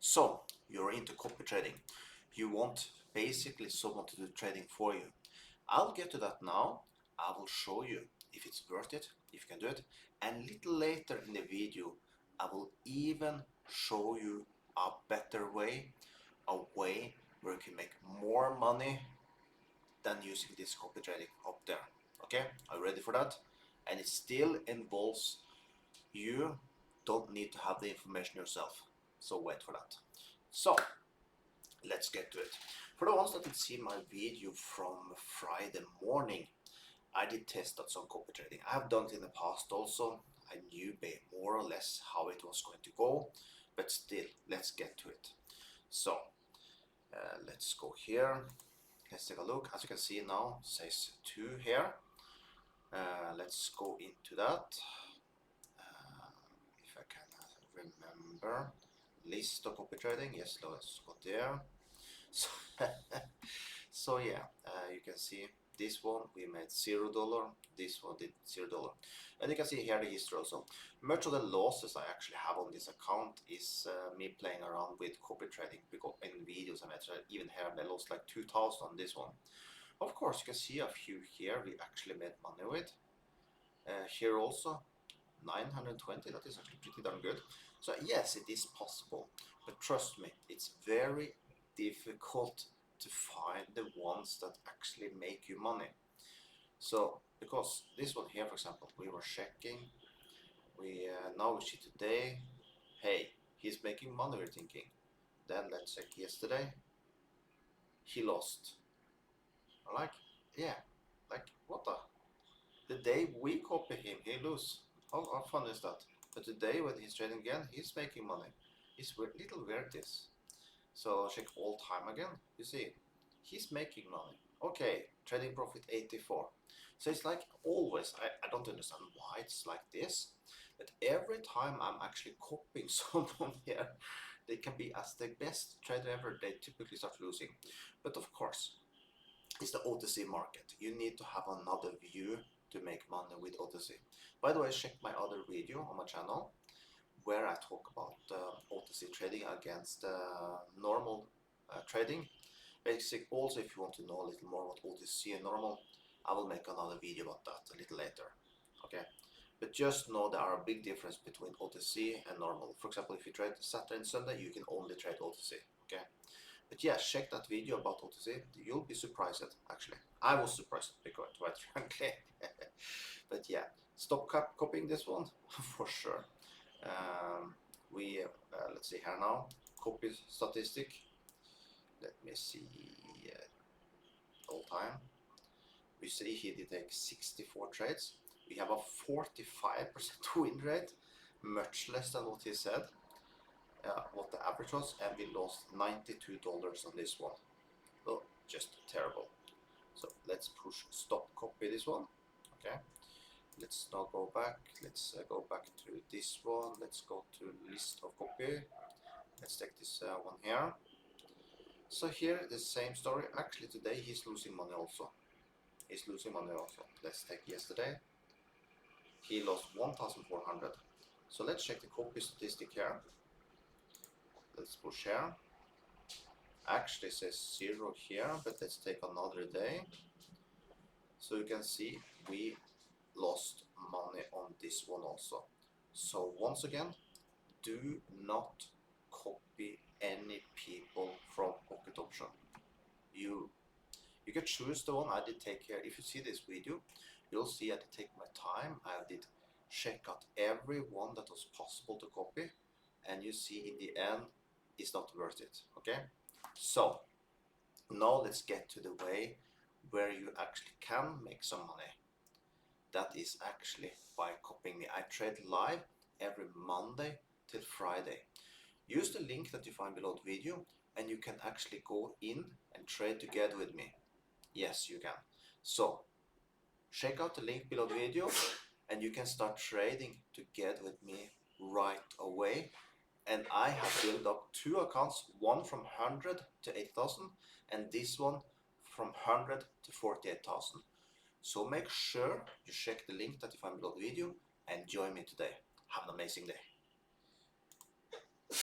So you're into copy trading. You want basically someone to do trading for you. I'll get to that now. I will show you if it's worth it, if you can do it. And little later in the video, I will even show you a better way, a way where you can make more money than using this copy trading up there. Okay, are you ready for that? And it still involves you don't need to have the information yourself. So wait for that. So let's get to it. For the ones that did see my video from Friday morning, I did test out some copy trading. I have done it in the past also. I knew more or less how it was going to go, but still, let's get to it. So let's go here. Let's take a look. As you can see now, says 2 here. Let's go into that. If I can remember, list of copy trading. Yes, let's go there. So, so yeah, you can see this one we made $0, this one did $0, and you can see here the history also. Much of the losses I actually have on this account is me playing around with copy trading, because in videos I made, even here I lost like 2,000 on this one. Of course you can see a few here we actually made money with. Here also 920, that is actually pretty darn good. So yes, it is possible, but trust me, it's very difficult to find the ones that actually make you money. So because this one here, for example, we were checking, we now we see today, hey, he's making money, we're thinking. Then let's check yesterday, he lost. Like, yeah, like what the day we copy him, he lose. How fun is that? But today when he's trading again, he's making money. It's little weird this. So check all time again. You see, he's making money. Okay, trading profit 84. So it's like always, I don't understand why it's like this, but every time I'm actually copying someone here, they can be as the best trader ever, they typically start losing. But of course, it's the OTC market. You need to have another view to make money with OTC. By the way, check my other video on my channel where I talk about OTC trading against normal trading. Basically, also if you want to know a little more about OTC and normal, I will make another video about that a little later. Okay, but just know there are a big difference between OTC and normal. For example, if you trade Saturday and Sunday, you can only trade OTC. Okay, but yeah, check that video about OTC. You'll be surprised actually. I was surprised, because quite frankly. But yeah, stop copying this one for sure. Let's see here now, copy statistic. Let me see, all time. We see he did take 64 trades. We have a 45% win rate, much less than what he said, what the average was, and we lost $92 on this one. Well, just terrible. So let's push stop copy this one. Okay. Let's now go back. Let's go back to this one. Let's go to list of copy. Let's take this one here. So here the same story. Actually today he's losing money also. He's losing money also. Let's take yesterday. He lost 1,400. So let's check the copy statistic here. Let's push here. Actually says 0 here, but let's take another day. So you can see we lost money on this one also. So once again, do not copy any people from Pocket Option. You can choose the one I did take here. If you see this video, you'll see I did take my time. I did check out every one that was possible to copy, and you see in the end it's not worth it. Okay, so now let's get to the way where you actually can make some money. That is actually by copying me. I trade live every Monday till Friday. Use the link that you find below the video and you can actually go in and trade together with me. Yes, you can. So check out the link below the video and you can start trading together with me right away. And I have built up 2 accounts, one from 100 to 8,000 and this one from 100 to 48,000. So make sure you check the link that you find below the video and join me today. Have an amazing day.